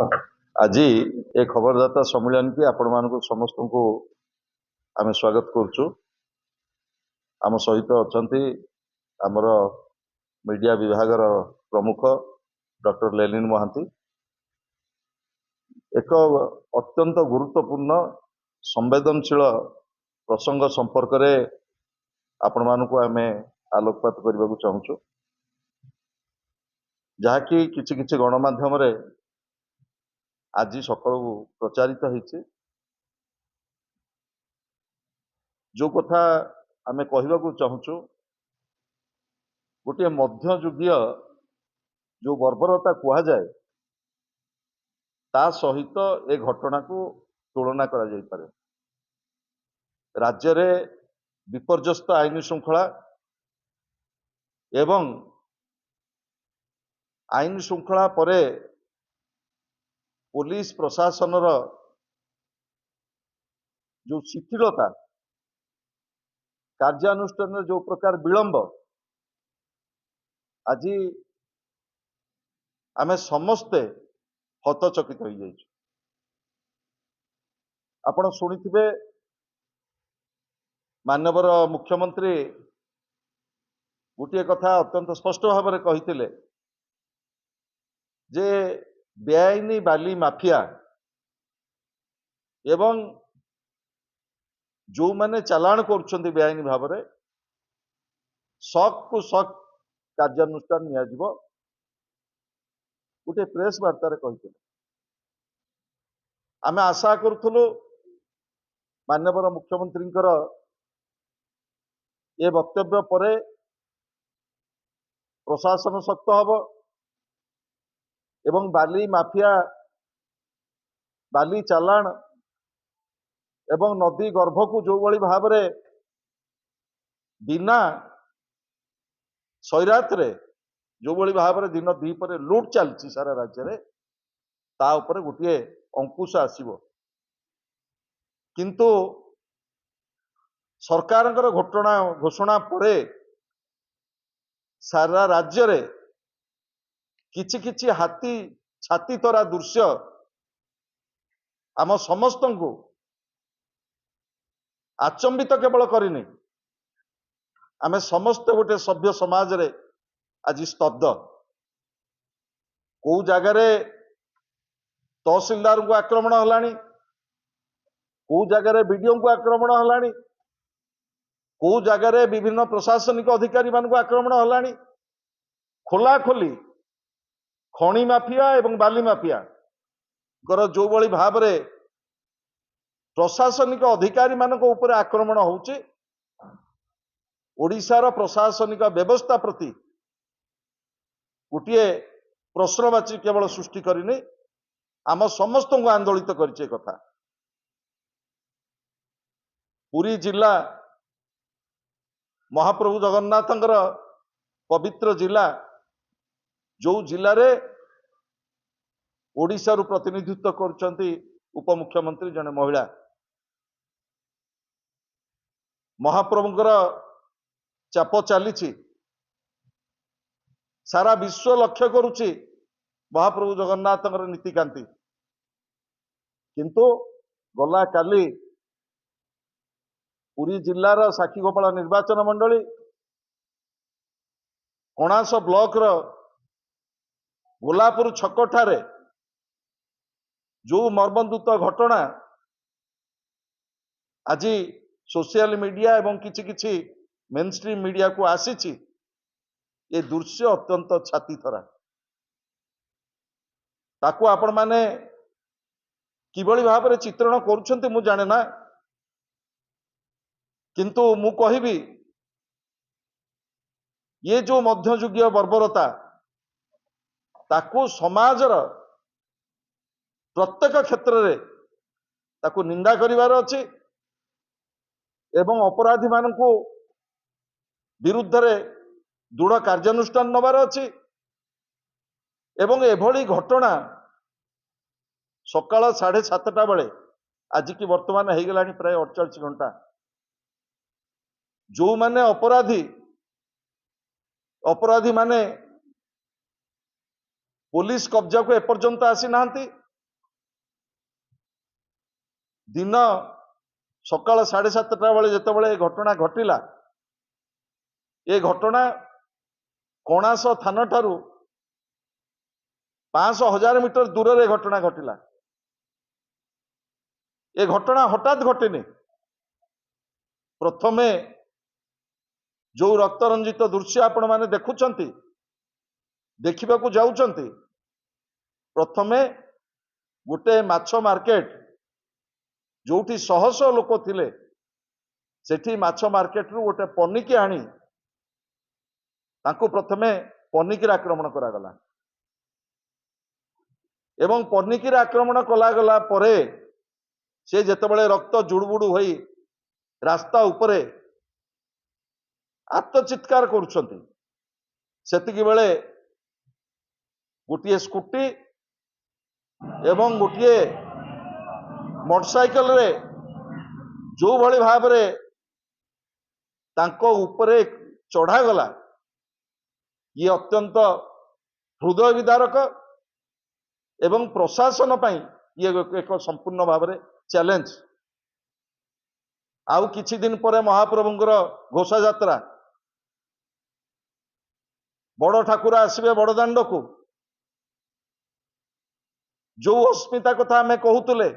आज ए खबरदाता सम्मेलन की आपण मानक समस्त को आम स्वागत करुचु। आम सहित अच्छा आमर मीडिया विभाग प्रमुख डॉक्टर लेनिन महांती एक अत्यंत गुरुत्वपूर्ण संवेदनशील प्रसंग संपर्क रे आपण मानक आम आलोकपात करने को चाहूँ, जहाँकि किछि किछि गणमाध्यम रे आज सकाळु प्रचारित होइछि। जो कथा आमे कहबाकू चाहूँ, गोटे मध्ययुगीय जो बर्बरता कहा जाए ता सहित ए घटना को तुलना करा जाई पारे। राज्य रे विपर्यस्त आईन श्रृंखला एवं आईन श्रृंखला परे पुलिस प्रशासन जो शिथिलता, कार्यानुष्ठान जो प्रकार विलंब, आज आमे समस्ते हतचकित हो जाइए। आपण शुणिथिबे माननीय मुख्यमंत्री गोटे कथा अत्यंत स्पष्ट भाव में कही जे बेआईनी बाली माफिया एवं जो माने चालाण कर बेआईनी भाव में सक को सक कार्यानुष्ठान नियाजिबो गोटे प्रेस वार्तार कही। आम आशा करूँ माननीय मुख्यमंत्री ये वक्तव्य पर प्रशासन शक्त हब एवं बाली माफिया बाली चालाण एवं नदी गर्भ को जो भली भाव में बिना सैरात रे जो भली भाव में दिन दीपर लुट चलती सारा राज्य रे ता ऊपर गोटे अंकुश आसीबो। किंतु सरकार घटना घोषणा परे सारा राज्य रे किछि किछि हाथी छाती तरा दृश्य आम समस्त को आचंबित केवल करनी, आमे समस्त गोटे सभ्य समाज रे आज स्तब्ध। को जगार तहसीलदार को आक्रमण हलानी, को जगार बीडीओ को आक्रमण हलानी, को जगार विभिन्न प्रशासनिक अधिकारी मान को आक्रमण हलानी। खोला खोली खणी माफिया एवं बाली माफिया जो भली भाव में प्रशासनिक अधिकारी मान ऊपर आक्रमण होउची, ओडिशार प्रशासनिक व्यवस्था प्रति गोटे प्रश्नवाची केवल सृष्टि करनी, आम समस्त को आंदोलित करिছে कथा। पुरी जिला महाप्रभु जगन्नाथंकर पवित्र जिला, जो जिले रे ओडिशा रु प्रतिनिधित्व करछंती उपमुख्यमंत्री जने महिला। महाप्रभुंकर चाप चली सारा विश्व लक्ष्य करुच्ची महाप्रभु जगन्नाथंकर नीतिकांति, किंतु गला काली पुरी जिलार साक्षीगोपाल निर्वाचन मंडली कणास ब्लॉक रो गोलापुर छक ठारे जो मर्मन्तुद घटना आज सोशल मीडिया एवं किछि किछि मेनस्ट्रीम मीडिया को आसीछि, ये दृश्य अत्यंत छाती थरा। ताकू आपण माने किभली भाव में चित्रण करुछंती मु जाने ना, किंतु मु कहिबी ये जो मध्ययुगीय बर्बरता ताकू समाजर प्रत्येक क्षेत्र रे ताकू निंदा करिवार अछि एवं अपराधी मानकू विरुद्ध रे दृढ़ कार्यानुष्ठान नबार अछि एवं एभली घटना सकाळ 7:30 बेले आज की वर्तमान हो गलानी प्राय 48 घंटा जो माने अपराधी माने पुलिस कब्जा को एपर्यंत आसी नांती, दिन सकाळ 7:30 बेले जितेबाला घटना घटिला ये घटना कणास थाना ठारू 500,000 मीटर दूर रे घटना घटिला। ये घटना हठात घटिनी। प्रथमे जो रक्तरंजित दृश्य आपण माने देखुचंती देखिबा को जाउचंती प्रथमे गोटे माछ मार्केट जोठी शह शह लोक थिले सेठी माछ मार्केट रु गोटे पनिकी आनी तांको प्रथमे पनिकीर आक्रमण करा गला एवं पनिकीर आक्रमण कला गला परे से जेतेबेले रक्त जुड़बुड़ होई रास्ता उपरे आत्मचित्कार करुछंती सेतिकी बेले गोटे स्कूटी एवं गोटे मोटरसाइकल रे जो भली भाव रे तांको उपरे चढ़ा गला ये अत्यंत हृदय विदारक एवं प्रशासन पई ये एक संपूर्ण भाव रे चैलेंज। आउ किछि दिन परे महाप्रभुंकर घोषा यात्रा बड़ ठाकुर आसबे बड़दाण्ड को जो अस्मिता कथा आमे कहूतले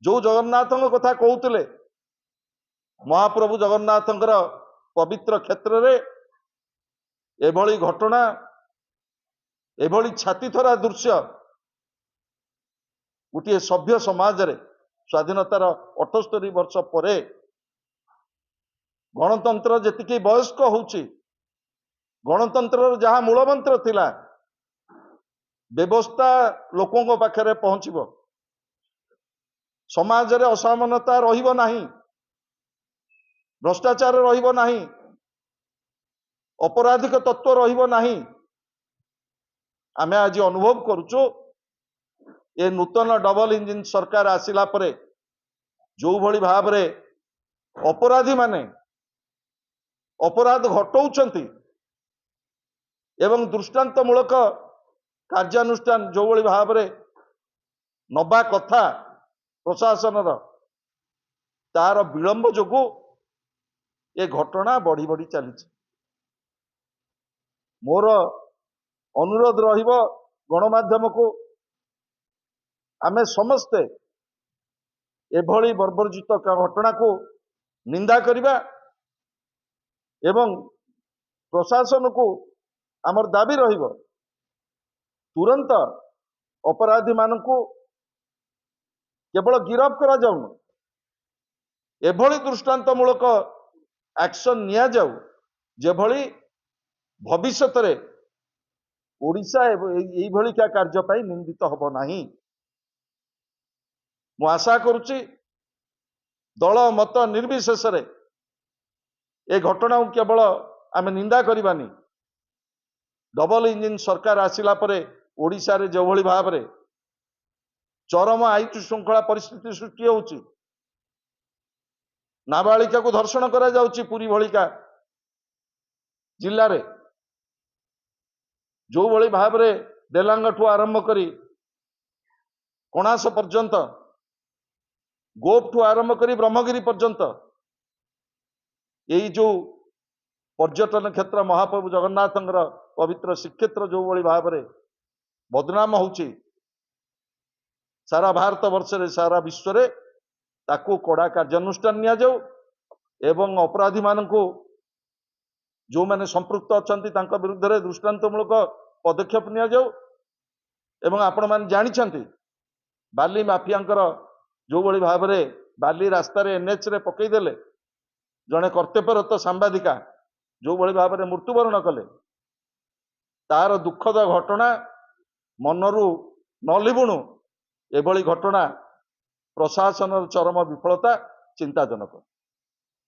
जो जगन्नाथଙ୍କ कथा कहूतले महाप्रभु जगन्नाथଙ୍କର पवित्र क्षेत्र रे एभली घटना एभली छातीथरा दृश्य गोटे सभ्य समाज रे स्वाधीनतार 78 वर्ष परे गणतंत्र जेतिकी वयस्क होउची गणतंत्र जहाँ मूलमंत्र थिला व्यवस्था लोकों पाखरे पहुंचबो समाज रे असमानता रहिबो नाही भ्रष्टाचार रहिबो नाही अपराधिक तत्व रहिबो नाही आमे आज अनुभव करूचो ये नूतन डबल इंजिन सरकार आसिला परे जो भली भाव रे अपराधी माने अपराध घटौचंती एवं दृष्टांतमूलक कार्यानुष्ठान जो भली भाव रे नबा कथा प्रशासन तार विलंब जोगु ये घटना बढ़ी बढ़ी चली। मोर अनुरोध रहिबो गणमाध्यम को आमे समस्ते एभली बर्बरजित घटना को निंदा करिबा एवं प्रशासन को आमर दाबी रहिबो तुरंत अपराधी मानकु केवल गिरफ करा जाउन एभली दृष्टांतमूलक एक्शन निया जाउ जेभली भविष्यत रे ओडिशा एई भली क्या कार्य पाई निंदित हबो नाही। मु आशा करुची दल मत निर्विशेष रे ए घटना केवल आमे निंदा करिबानी डबल इंजिन सरकार आसिला परे ओडिशा रे जो भली भाव रे चरम आईन श्रृंखला परिस्थिति सृष्टि होउची नाबालिका को धर्षण करा जाउची पुरी भलिका जिल्ला रे जो भली भाव रे डेलांग ठू आरंभ करी कणास पर्यंत गोप ठू आरंभ करी ब्रह्मगिरी पर्यंत यही जो पर्यटन क्षेत्र महाप्रभु जगन्नाथंकर पवित्र श्रीक्षेत्र जो भली भाव रे बदनाम होउची सारा भारत वर्ष रे सारा विश्व रे ताकू कड़ा कार्यानुष्ठान निया जाऊ एवं अपराधी मानकू जो माने संपृक्त अछंती तांका विरुद्ध रे दृष्टांतमूलक पदक्षेप निया जाऊ एवं आपण माने जानि छंती बाली माफियांकर जो भली भाव रे बाली रास्ता रे एनएच रे पकई देले जने कर्तव्यरत सांबादिका जो भली भाव रे मृत्युवरण कले तार दुखद घटना मनरू नलिबुणु एभली घटना प्रशासन चरम विफलता चिंताजनक।